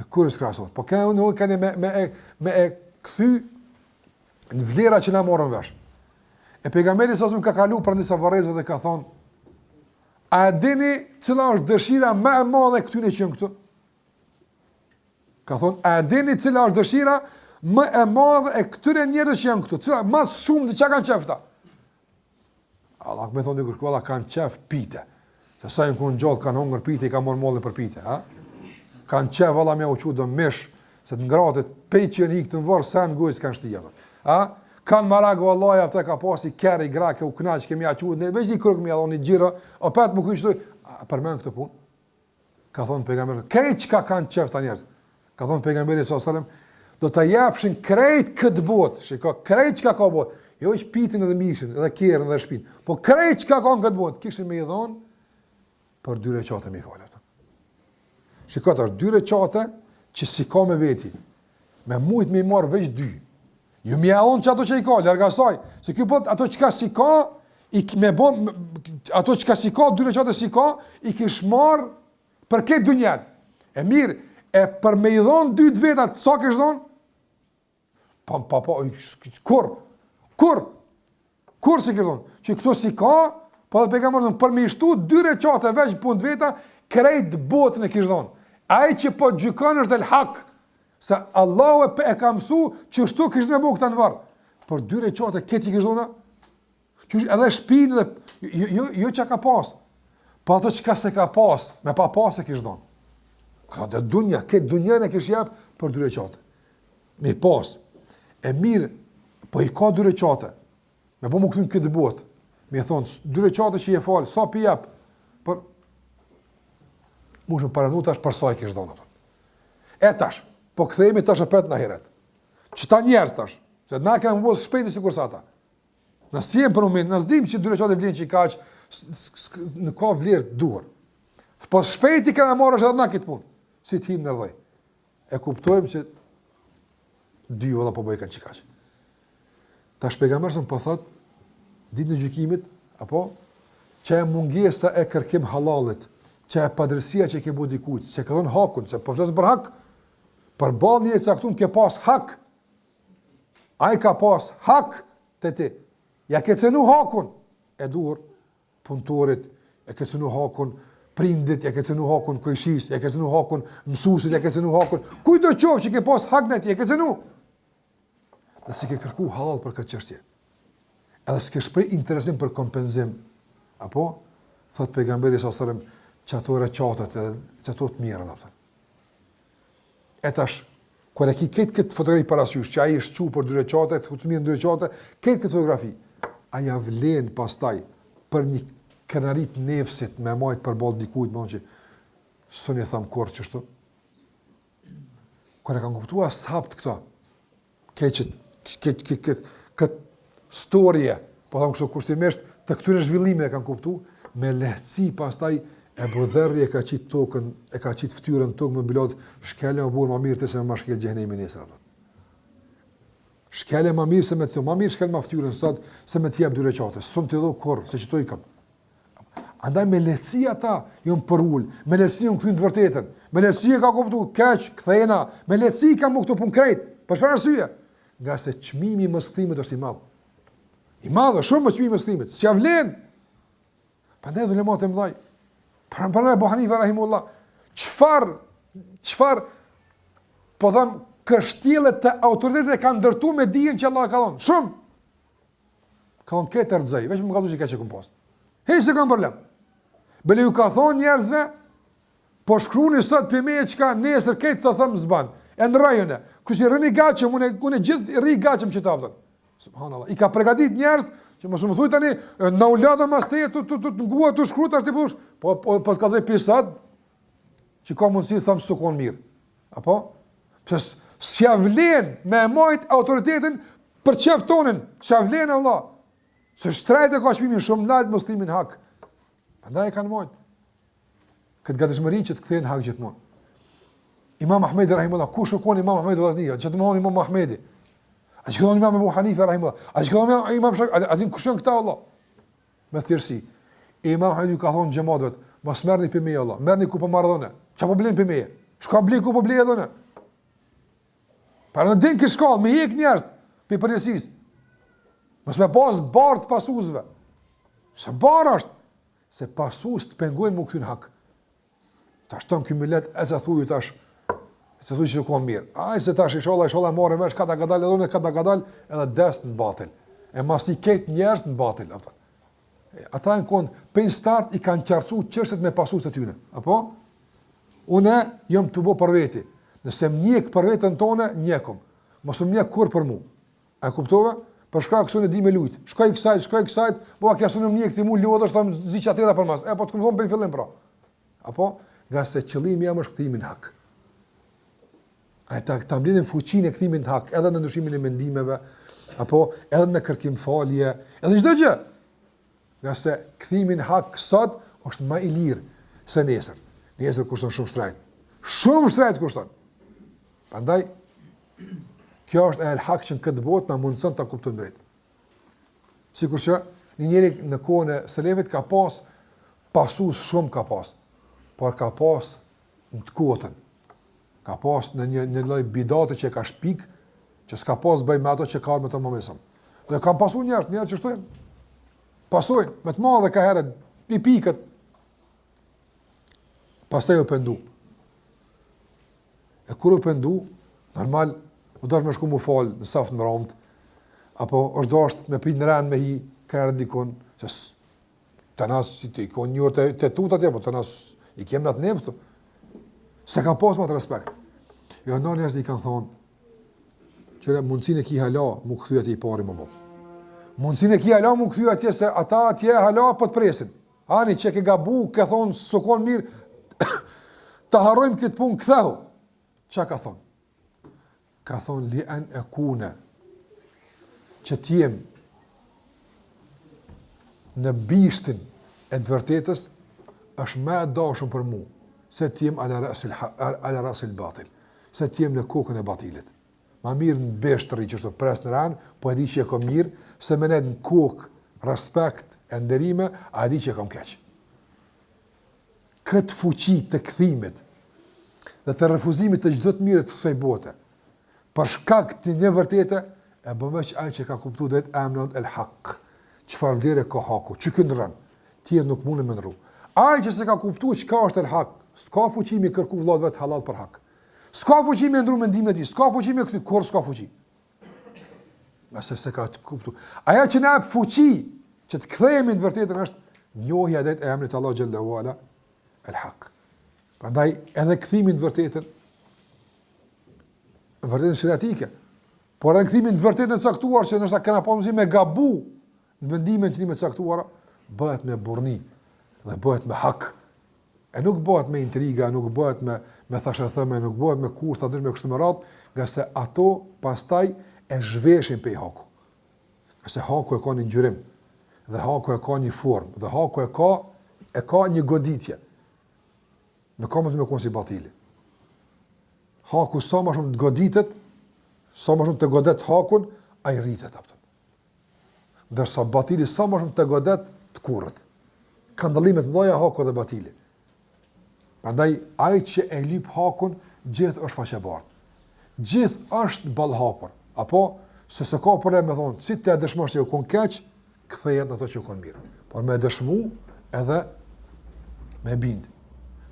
Me kur është krahasohet? Po kanë me e kthy në vlera që na morën vesh. E pejgamberi sa ka kalu për disa varrezve dhe ka thonë, a dini cila është dëshira më e madhe këtyre që janë këtu? Ka thonë, a dini cila është dëshira më e madhe e këtyre njerëzve që janë këtu? Cila më shumë të çka kanë qef ta? Allah më thonë dikur kolla kanë qef pite. Se sa janë kënë gjallë, kanë hongër pite, i ka morë mollën për pite. Ha? Kanë qef, valla me u qu do mish, se të ngratit, pejtë që janë hikë të më varë, sen gojës kanë shtija. Ha? Kanë maragë, vallaj, aftë ka pasi, keri, grake, u knaqë, kemi a qu, ne veç një kërëk me adhoni gjira, o petë më kështoj, përmen këtë punë. Ka thonë pejgamberi, krejt që ka kanë qef të njerës. Ka thonë pejgamberi s.a.s. Do të japshin krejt këtë botë, shiko, krejt që ka botë, jo që pitin edhe mishin, edhe kjerën edhe shpin, po krejt që ka kanë këtë botë, kishin me i dhonë, për 2 recate me i falë. Shikot, është 2 recate që si ka me veti, me mujt me i marë veç 2. Ju mi aon që ato që i ka, lërga saj, se kjo pot, ato që ka si ka, ato që ka si ka, 2 recate si ka, i kish marë për këtë dunjet. E mirë, e për me i dhonë 2 vetat, sa kish dhonë? Kur si kish dhonë? Që këto si ka, po dhe pejgamberi për me ishtu 2 recate veç punë të veta, krejt botën e kish dhonë. Ai që po gjykon është el hak, se Allahu e ka mësu që shtu kish me bu këta në varë. Por 2 recate këti kish dhona, edhe shpinë dhe, jo që ka pasë. pa ato çka se ka pas, me pa pas e kish dhon. Ka të dunja, këtë dunjën e kish jap për 2 rekate. Me pas. E mirë, po i ka 2 rekate. Me po më këtyn këtë botë. Me thonë, 2 rekate që i e falë, sa pi jap? Për mushën paranu tash për sa i kish dhon ato. E tash, po kthehemi tash apet në ahiret. Çta njerëz tash, se na kanë mos shpejtë sikur sa ata. Na siem për moment, na zdim që 2 rekate vlen që i kaq, në ka vlerë duhur. Po shpejti kanë marrë edhe na këtë punë. Si të him në rreth. E kuptojmë që 2 valla po bëj kanë çikaç. Tash pejgamberi po thot ditën e gjykimit apo që e mungesa e kërkim halalit, që e padrësia që ke bu dikujt, që ka dhënë hakun, se po flas për hak, për ballë një caktuar ke pas hak. Ai ka pas hak te ti. Ja ke cenu hakun e duhur punëtorit, ja ke cenu hakun prindit, ja ke cenu hakun kujshis, ja ke cenu hakun mësuesit, ja ke cenu hakun kujdo qoftë që ke pas hak në ti, ja ke cenu. Dhe si ke kërku halal për këtë çështje. Edhe s'ke shpreh interesim për kompenzim. Apo thot pejgamberi sallallahu alajhi wasallam që ato reqatet që ato të mirën ato. E tash kur e ki këtë fotografi parasysh, që ai është çu për 2 reqate, të mirën 2 reqate, këtë fotografi, ai ja vlen pastaj për një kënarit nefsit me majt për ballë dikujt, më që s'u tham kurrë çështu. Kur e kanë kuptuar sapt këto, këtë storje, po tham kështu kushtimisht, të këtyre zhvillimeve e kanë kuptuar, me lehtësi pastaj Ebu Dherri e ka qitë tokën, e ka qitë ftyrën tokë me bilot, shkele më burë më mirë të se me ma shkel gjehenemi nesër. Shkele më mirë se me të, më mirë shkel më ftyrën sot, se me t'jep 2 rekate, sun t'i dho korë, se që to i kam. Andaj me lehtësi ata jënë për ullë, me lehtësi jënë këthin të vërtetën, me lehtësi e ka kuptu, keq, këthejna, me lehtësi ka mu këtu pun krejt, për shfarë arsye? Nga se çmimi i mosthimit është i madh. I madh, shumë më çmimi i mosthimit. S'ja vlen. Prandaj ulemat e mëdhaj. Për Abu Hanifa rahimullah, çfarë po them kështjellet të autoritetit e kanë ndërtuar me dijen që Allah ka dhënë. Shumë. Ka dhënë këtë rrezoj, vetëm më ka thënë që ka çka kompost. Hiç s'e kam problem. Bele ju ka thonë njerëzve, po shkruani sot për me çka nesër këtë të them zban. E ndrojëne. Kush i rëni gatshëm, unë gjithë rri gatshëm që ta apën. Subhanallahu. I ka përgatit njerëz që mos më thuj tani, na u ladha mas te tu ngua tu shkruat as ti push. Po të ka dhënë pisat që ka mundësi të them sukon mirë. Apo? Pse s'ja vlen me majt autoritetin për çeftonin, s'ja vlen Allah. Se shtrajtë ka çmimin shumë lart muslimin hak. Prandaj kanë majt. Këtë gatishmëri që të kthehen hak gjithmonë. Imam Ahmedi rahimullah, ku shkon Imam Ahmedi vllaznia, që të mohon Imam Ahmedi. A që këllon Imam Abu Hanifa rahimullah, a që këllon Imam Shafi, a din kushton këta Allah. Me thirrsi. Imam Ahmedi ka thonë xhamatëve, mos merrni për meje Allah, merrni ku po marrdhone. Çka po blen për meje? Shka blen ku po blen edhe. Para në din kë shkall, me hek njerëz për përgjegjësisë. Mos me pas bardh pasuesve. Sa bar është se pasues të pengojnë më këtyn hak. Tash ton ky millet e sa thuju tash. Se thuj që konë mirë. Aj se tash inshallah marrë vesh kata gadal edhe unë kata gadal edhe des në batil. E mas i ketë njerëz në batil. Ata në konë, për në start i kanë qartësu çështet me pasus të tyne. Apo? Une jëm të bo për veti. Nëse më njek për vetën tone, njekom. Mos më njek kur për mu. A kuptove? Për shkak kësune di me lujt. Shkoj kësajt, po a kja sunë më njek ti mu lodhë është të zi që atira për mas. Po të këmë thonë për në fillim pra. Apo? Nga se qëllimi jam është këthimin hak. Ta mbledhin fuqinë e kthimin të hak, edhe në ndryshimin e mendimeve, apo edhe në kërkim falje, edhe çdo gjë. Nga se kthimin hak sot është më i lirë se nesër. Nesër kushton shumë shtrejt. Shumë shtrejt kushton. Prandaj kjo është el hak që në këtë botë na mundson ta kuptojmë drejt. Sikur që një njeri në kohën e selefit ka pas pasues shumë ka pas, por ka pas në të kotën. Ka pas në një lloj bidate që ka shpik, që s'ka pas bëj me ato që ka me të më mesëm. Dhe kam pasu njerë që shtojnë. Pasojnë, me të madhe ka herët, i pikët. Pastaj u pendu. E kur u pendu, normal, u dash me shku mu falë në saft në ramët, apo është dash me prit në rënë me hi, ka herët dikon, që Të nas, si të ikon njërë të tuta tje, po të nas, i kemë në të nevë, se kam pas më të respekt. Jo, në njështë i kanë thonë, qëre mundësin e ki hala, mu këthy atje i pari më bo. Mundësin e ki hala, mu këthy atje, se ata atje hala për të presin. Ani, që ke gabu, ke thonë, sukon mirë, të harrojmë këtë punë, këthehu. Qa ka thonë? Ka thonë, li en e kune, që t'jem në bishtin e të vërtetës, është me dashun për mu, se t'jem ala rasil batil, se t'jem në kokën e batilit. Ma mirë në besht të rri që është të pres në ranë, po e di që e kom mirë, se me net në kokë, respekt, e nderime, a e di që e kom keqë. Këtë fuqi të këthimit dhe të refuzimit të gjithë të mirë të kësaj bote, për shkak të një vërtete, e bëmeq aj që ka kuptu dhe të emnën el haq, qëfar vlerë ka haku, që kënë rënë, tjerë nuk mundë me nërru. Aj që se ka kuptu që ka është el haq, s'ka fuqimi kërku vladve të halal për haq. S'ka fuqimi e ndru mendimin e ti, s'ka fuqimi e këty, kur s'ka fuqi. Mëse se ka kuptu. Aja që ne e fuqi, që të këthejemi në vërtetën është njohja dhe të emnit Allah Gjallahu Ala, el haq. Prandaj edhe këthimi në vërtetën shariatike, por edhe këthimi në vërtetën e caktuar, që nështë këna pasë me gabu në vendimin e qëllimit caktuara, bëhet me burni dhe bëhet me hak. E nuk bëhet me intriga, nuk bëhet me thashëthëme, nuk bëhet me kurtha, me kështu me radhë, nga se ato pastaj e zhveshin pe i haku. Nga se haku e ka një ngjyrim, dhe haku e ka një formë, dhe haku e ka një goditje. Nuk ka më të me konë si batili. Haku sa më shumë të goditet, sa më shumë të godet hakun, a i rritet. Ndërsa batili sa më shumë të godet, të kurët. Ka ndallimet mdoja haku dhe batili. Prandaj, ai që e lyp hakun, gjithë është faqebartë. Gjithë është ballhapur. Apo, se ka problem me thonë, si të e dëshmosh që u kon keq, kthehet në ato që u kon mirë. Por me dëshmu edhe me bind.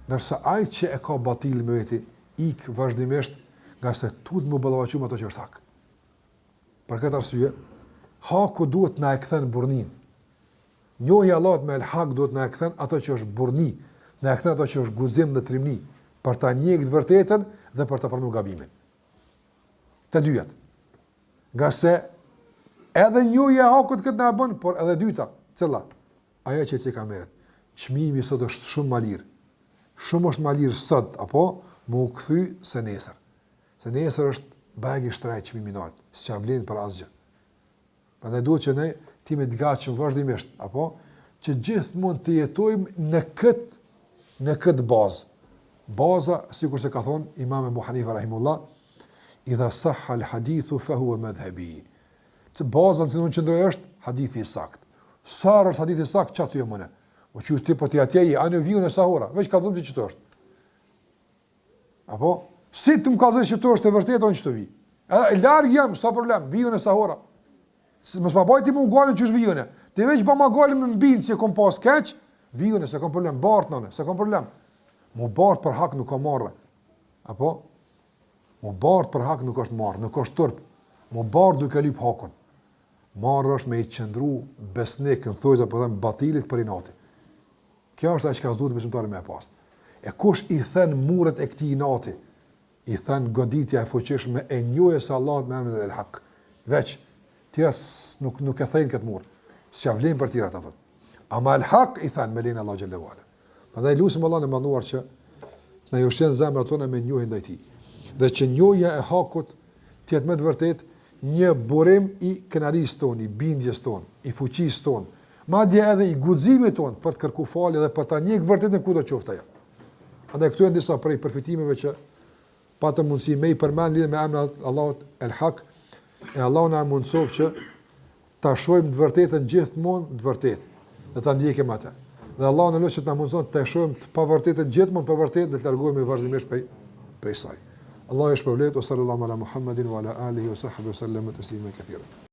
Ndërsa ai që e ka batil me veti, ik vazhdimisht nga se tut më ballavaçu me ato që është hak. Për këtë arsye, haku duhet na e kthen burnin. Njohja Allahut me el hak duhet na e kthen ato që është burni, na e kthen ato që është guzim dhe trimni, për ta njehur të vërtetën dhe për ta pranuar gabimin. Të dyjat. Nga se edhe njohja e hakut këtë na bën, por edhe dyta, cilla? Ajo që ti ka merret. Çmimi sot është shumë malir. Shumë është malir sot, apo më u kthy se nesër. Se nesër është bagi shtrejt çmimi nalt, s'ka vlen për asgjë. Prandaj duhet që ne timi të gatshëm vazhdimisht, apo që gjithmonë të jetojmë në këtë bazë. Baza, sikur se ka thonë Imam Ebu Hanifa rahimullah, idha sahha al-hadithu fa huwa madhhabi. Baza në cilën qëndroj është hadithi i saktë. Sa është hadithi i saktë, çatu jo mëne. O që ti po ti atje je, anë viun e sahura, veç kallzom ti çto është. Apo si të më kallzoj çto është e vërtetë on çto vi. Edhe larg jam, sa problem, viun e sahura. Mos pa bajti më ugalën që është viune. Ti veç pa më ugalën më mbinë që kom pas keq, viune, se kom problem, bartë nëne, se kom problem. Mu bartë për hak nuk ka marrë. Apo? Mu bartë për hak nuk është marrë, nuk është tërpë. Mu bartë duke lyp hakun. Marrë është me i qëndru besnik në thojza për dhe batilit për inati. Kjo është e që ka zduhet besimtari me e pas. E kush i thënë muret e këti inati, i thënë goditja e fuqishme e njohje se Allah me emrin e el hak. Veç, tjera nuk e thejnë këtë murë, s'ja vlenë për tjera të përë. Ama el haq i thënë me lejnë Allah Gjallahu Ala. Prandaj lusim Allah në manduar që në joshen zemra tona me njohin dhe ti. Dhe që njohja e hakut tjetë me të vërtet një burim i kënaris ton, i bindjes ton, i fuqis ton, madje edhe i guximit ton për të kërku falje dhe për ta njeh vërtet në kudo qoftë ajo. Andaj këtu janë disa prej përfitimeve që patëm mundësi me i përmend lidhje me emrin Allahut el haq. E Allah na mundësof që ta shohim të vërtetën gjithmonë të vërtetë dhe ta ndjekim atë. Dhe Allah në lutem që na mundëson të shohim të pavërtetën gjithmonë pavërtetë dhe të largohemi vazhdimisht prej saj. Allah e shpërblet, sallallahu ala Muhammedin wa ala alihi wa sahbihi sallam taslima katira.